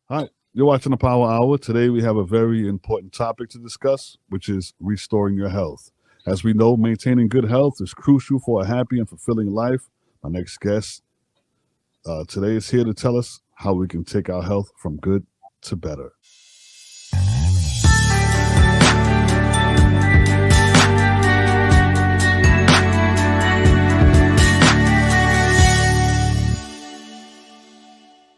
Hi, you're watching the Power Hour. Today we have a very important topic to discuss, which is restoring your health. As we know, maintaining good health is crucial for a happy and fulfilling life. My next guest today is here to tell us how we can take our health from good to better.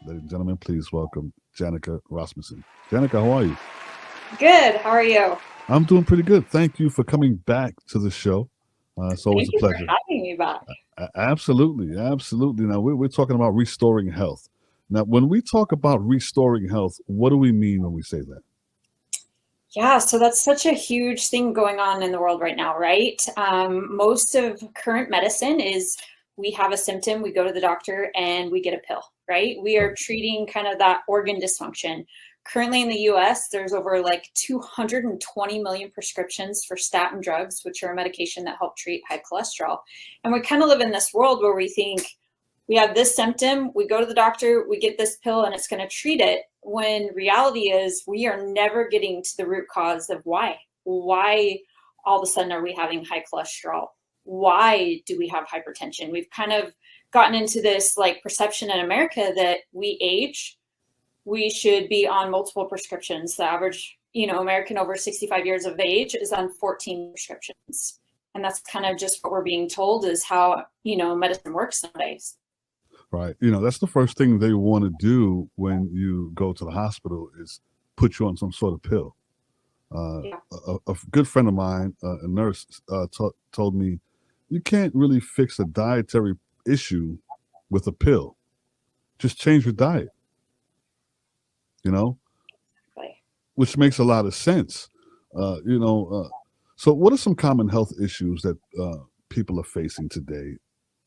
Ladies and gentlemen, please welcome Janica Rasmussen. Janica, how are you? Good. How are you? I'm doing pretty good. Thank you for coming back to the show. It's always Thank a you for pleasure. having me back. Absolutely, absolutely. Now we're talking about restoring health. Now, when we talk about restoring health, what do we mean when we say that? Yeah, so that's such a huge thing going on in the world right now, right? Most of current medicine is we have a symptom, we go to the doctor, and we get a pill, right? We are Right. treating kind of that organ dysfunction. Currently in the US, there's over like 220 million prescriptions for statin drugs, which are a medication that help treat high cholesterol. And we kind of live in this world where we think, we have this symptom, we go to the doctor, we get this pill, and it's going to treat it. When reality is, we are never getting to the root cause of why. Why all of a sudden are we having high cholesterol? Why do we have hypertension? We've kind of gotten into this like perception in America that we age, we should be on multiple prescriptions. The average, American over 65 years of age is on 14 prescriptions. And that's kind of just what we're being told is how, medicine works nowadays. Right. That's the first thing they want to do when you go to the hospital is put you on some sort of pill. Yeah. A good friend of mine, a nurse, told me you can't really fix a dietary issue with a pill. Just change your diet. You know, Exactly. which makes a lot of sense. So what are some common health issues that people are facing today?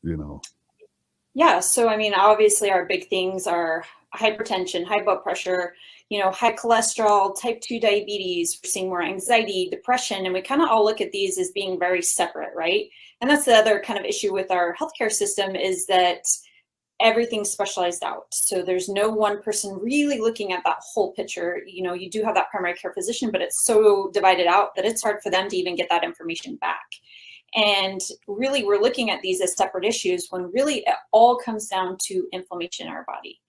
You know, Yeah, so I mean, obviously, our big things are hypertension, high blood pressure, high cholesterol, type 2 diabetes. We're seeing more anxiety, depression, and we kind of all look at these as being very separate, right? And that's the other kind of issue with our healthcare system is that everything's specialized out. So there's no one person really looking at that whole picture. You do have that primary care physician, but it's so divided out that it's hard for them to even get that information back. And really, we're looking at these as separate issues when really it all comes down to inflammation in our body.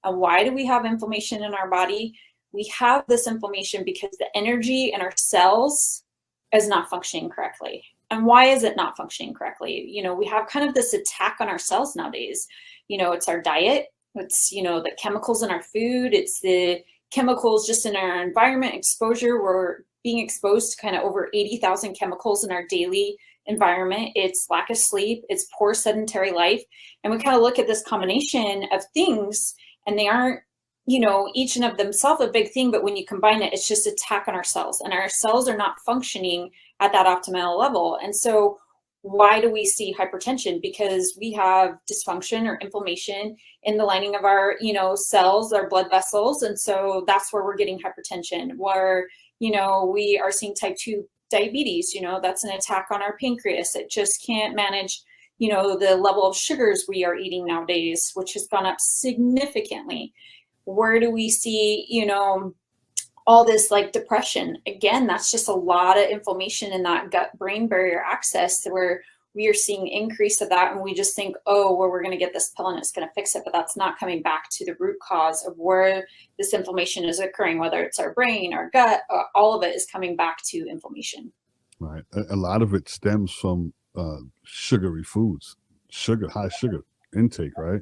And why do we have inflammation in our body? We have this inflammation because the energy in our cells is not functioning correctly. And why is it not functioning correctly? We have kind of this attack on our cells nowadays. It's our diet, it's, the chemicals in our food, it's the chemicals just in our environment exposure. We're being exposed to kind of over 80,000 chemicals in our daily environment. It's lack of sleep, it's poor sedentary life. And we kind of look at this combination of things, and they aren't, each and of themselves a big thing, but when you combine it, it's just attack on our cells, and our cells are not functioning at that optimal level. And so why do we see hypertension? Because we have dysfunction or inflammation in the lining of our, cells, our blood vessels. And so that's where we're getting hypertension, where, we are seeing type 2 diabetes. That's an attack on our pancreas. It just can't manage, the level of sugars we are eating nowadays, which has gone up significantly. Where do we see, all this like depression? Again, that's just a lot of inflammation in that gut brain barrier access where we are seeing increase of that, and we just think, oh, well, we're going to get this pill and it's going to fix it, but that's not coming back to the root cause of where this inflammation is occurring, whether it's our brain, our gut, all of it is coming back to inflammation. right. A lot of it stems from sugary foods, high sugar intake, right?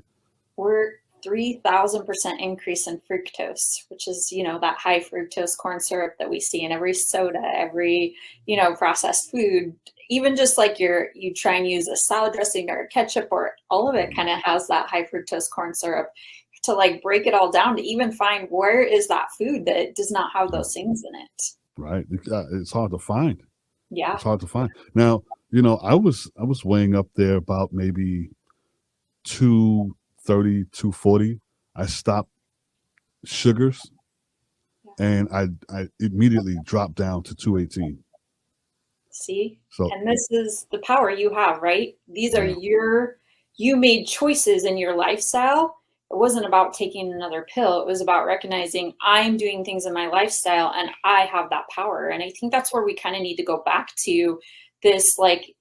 We're 3,000% increase in fructose, which is, that high fructose corn syrup that we see in every soda, every, processed food. Even just like you try and use a salad dressing or ketchup, or all of it Mhm. kind of has that high fructose corn syrup. To like break it all down to even find where is that food that does not have Yeah, those things in it. right. It's hard to find. Yeah. It's hard to find. Now, I was weighing up there about maybe 230, 240. I stopped sugars and I immediately dropped down to 218. See? So And this is the power you have, right? These are yeah, you made choices in your lifestyle It wasn't about taking another pill. It was about recognizing I'm doing things in my lifestyle and I have that power. And I think that's where we kind of need to go back to this, like,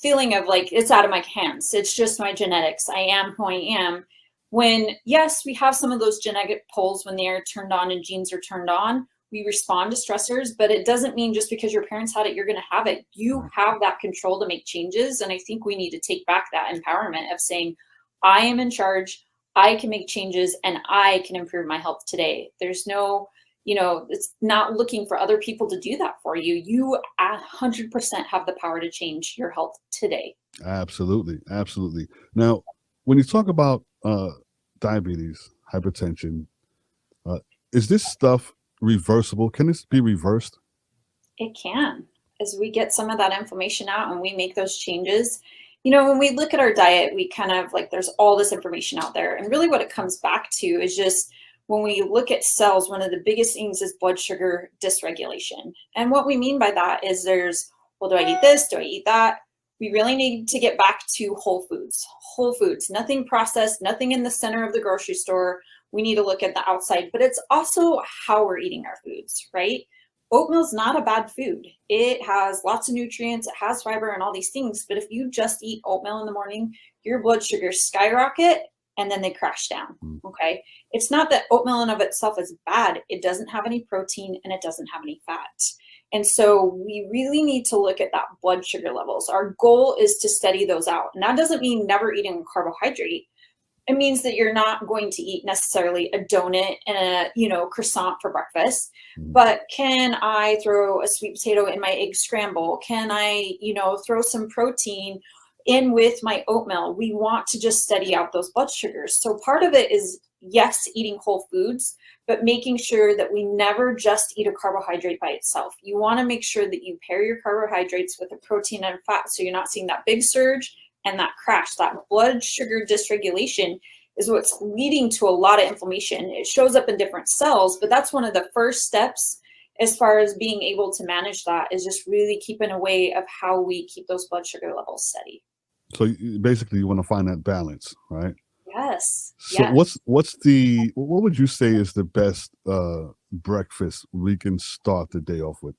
feeling of like, it's out of my hands. It's just my genetics. I am who I am. When, yes, we have some of those genetic pulls when they are turned on and genes are turned on, we respond to stressors, but it doesn't mean just because your parents had it, you're going to have it. You have that control to make changes. And I think we need to take back that empowerment of saying, I am in charge. I can make changes and I can improve my health today. There's no, it's not looking for other people to do that for you. You 100% have the power to change your health today. Absolutely. Absolutely. Now, when you talk about diabetes, hypertension, is this stuff reversible? Can this be reversed? It can. As we get some of that information out and we make those changes, when we look at our diet, we kind of like, there's all this information out there. And really what it comes back to is just when we look at cells, one of the biggest things is blood sugar dysregulation. And what we mean by that is well, do I eat this? Do I eat that? We really need to get back to whole foods, nothing processed, nothing in the center of the grocery store. We need to look at the outside, but it's also how we're eating our foods, right? Oatmeal is not a bad food. It has lots of nutrients, it has fiber and all these things. But if you just eat oatmeal in the morning, your blood sugars skyrocket and then they crash down. Okay. It's not that oatmeal in of itself is bad. It doesn't have any protein and it doesn't have any fat. And so we really need to look at that blood sugar levels. Our goal is to steady those out. And that doesn't mean never eating a carbohydrate. It means that you're not going to eat necessarily a donut and a, croissant for breakfast, but can I throw a sweet potato in my egg scramble? Can I, throw some protein in with my oatmeal? We want to just steady out those blood sugars. So part of it is, yes, eating whole foods, but making sure that we never just eat a carbohydrate by itself. You want to make sure that you pair your carbohydrates with a protein and fat so you're not seeing that big surge and that crash. That blood sugar dysregulation is what's leading to a lot of inflammation. It shows up in different cells, but that's one of the first steps as far as being able to manage that, is just really keeping a way of how we keep those blood sugar levels steady. So basically you want to find that balance, right? Yes. So yes. what would you say is the best breakfast we can start the day off with?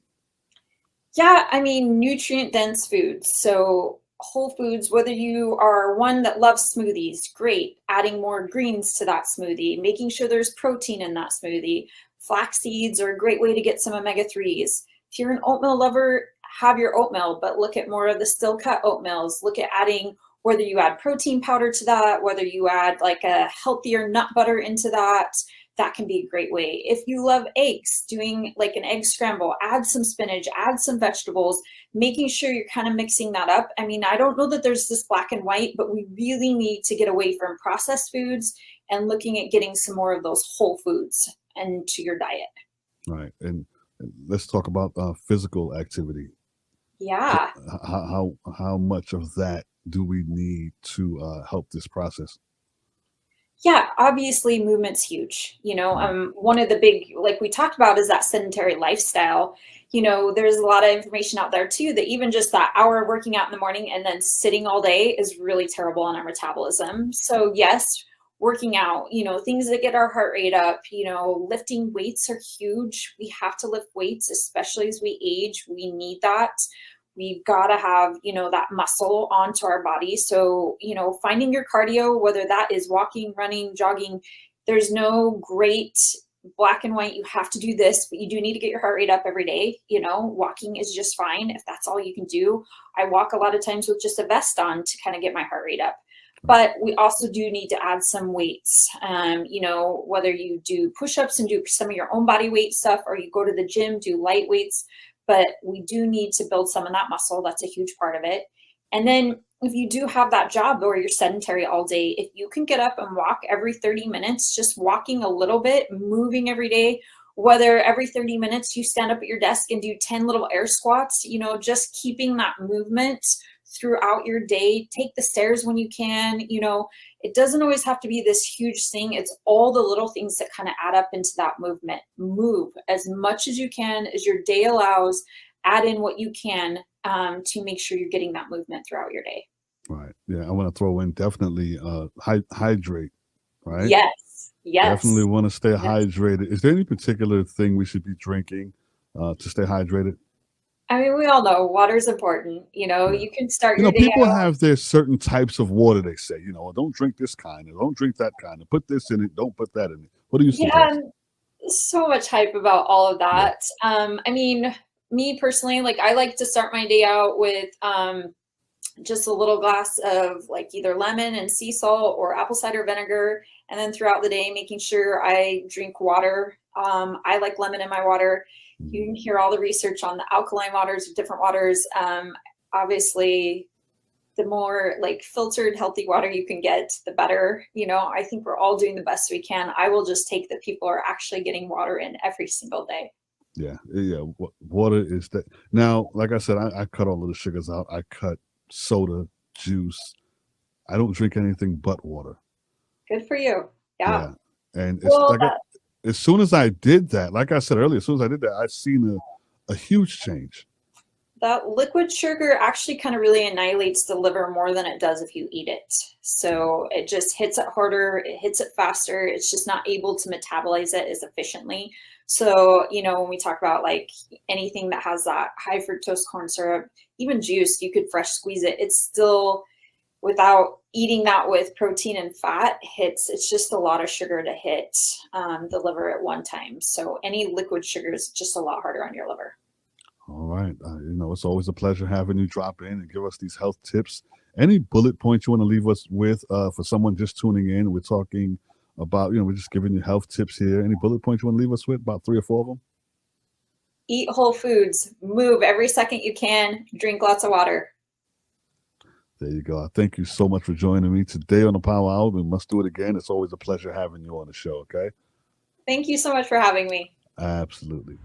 Yeah, I mean, nutrient dense foods. So whole foods, whether you are one that loves smoothies, great. Adding more greens to that smoothie, making sure there's protein in that smoothie. Flax seeds are a great way to get some omega-3s. If you're an oatmeal lover, have your oatmeal, but look at more of the still cut oatmeals. Look at adding, whether you add protein powder to that, whether you add like a healthier nut butter into that, that can be a great way. If you love eggs, doing like an egg scramble, add some spinach, add some vegetables, making sure you're kind of mixing that up. I mean, I don't know that there's this black and white, but we really need to get away from processed foods and looking at getting some more of those whole foods into your diet. Right. And let's talk about physical activity. Yeah. So how much of that do we need to help this process? Yeah, obviously movement's huge. One of the big, like we talked about, is that sedentary lifestyle. There's a lot of information out there too, that even just that hour of working out in the morning and then sitting all day is really terrible on our metabolism. So yes, working out, things that get our heart rate up, lifting weights are huge. We have to lift weights, especially as we age. We need that. We've got to have, that muscle onto our body. So, finding your cardio, whether that is walking, running, jogging, there's no great black and white, you have to do this, but you do need to get your heart rate up every day. Walking is just fine if that's all you can do. I walk a lot of times with just a vest on to kind of get my heart rate up. But we also do need to add some weights, whether you do push-ups and do some of your own body weight stuff, or you go to the gym, do light weights. But we do need to build some of that muscle. That's a huge part of it. And then if you do have that job or you're sedentary all day, if you can get up and walk every 30 minutes, just walking a little bit, moving every day, whether every 30 minutes you stand up at your desk and do 10 little air squats, just keeping that movement throughout your day. Take the stairs when you can. It doesn't always have to be this huge thing. It's all the little things that kind of add up into that movement. Move as much as you can, as your day allows. Add in what you can to make sure you're getting that movement throughout your day. Right. Yeah, I want to throw in definitely hydrate. right? Yes. Definitely Yes. want to stay Yes. hydrated. Is there any particular thing we should be drinking to stay hydrated? I mean, we all know water's important. You know, Yeah. you can start You your know, day people out. have their certain types of water they say, don't drink this kind, or don't drink that kind, or put this in it, don't put that in it. What do you Yeah, suggest? and so much hype about all of Yeah. that. I mean, me personally, like I like to start my day out with just a little glass of like either lemon and sea salt or apple cider vinegar. And then throughout the day, making sure I drink water. I like lemon in my water. You can Mm. hear all the research on the alkaline waters, different waters. Obviously, the more like filtered, healthy water you can get, the better. You know, I think we're all doing the best we can. I will just take that people are actually getting water in every single day. Yeah, yeah. Water is that. Now, like I said, I cut all of the sugars out. I cut soda, juice. I don't drink anything but water. Good for you. Yeah. Yeah, and it's Well, like as soon as I did that, like I said earlier, as soon as I did that, I seen a huge change. that liquid sugar actually kind of really annihilates the liver more than it does if you eat it. So it just hits it harder, it hits it faster. It's just not able to metabolize it as efficiently. So, you know, when we talk about like anything that has that high fructose corn syrup, even juice, you could fresh squeeze it. It's still without eating that with protein and fat it's just a lot of sugar to hit the liver at one time. So any liquid sugar is just a lot harder on your liver. All right, it's always a pleasure having you drop in and give us these health tips. Any bullet points you want to leave us with for someone just tuning in? We're talking about, we're just giving you health tips here. Any bullet points you want to leave us with? About 3 or 4 of them. Eat whole foods, move every second you can, drink lots of water. There you go. Thank you so much for joining me today on the Power Hour. We must do it again. It's always a pleasure having you on the show. Okay. Thank you so much for having me. Absolutely.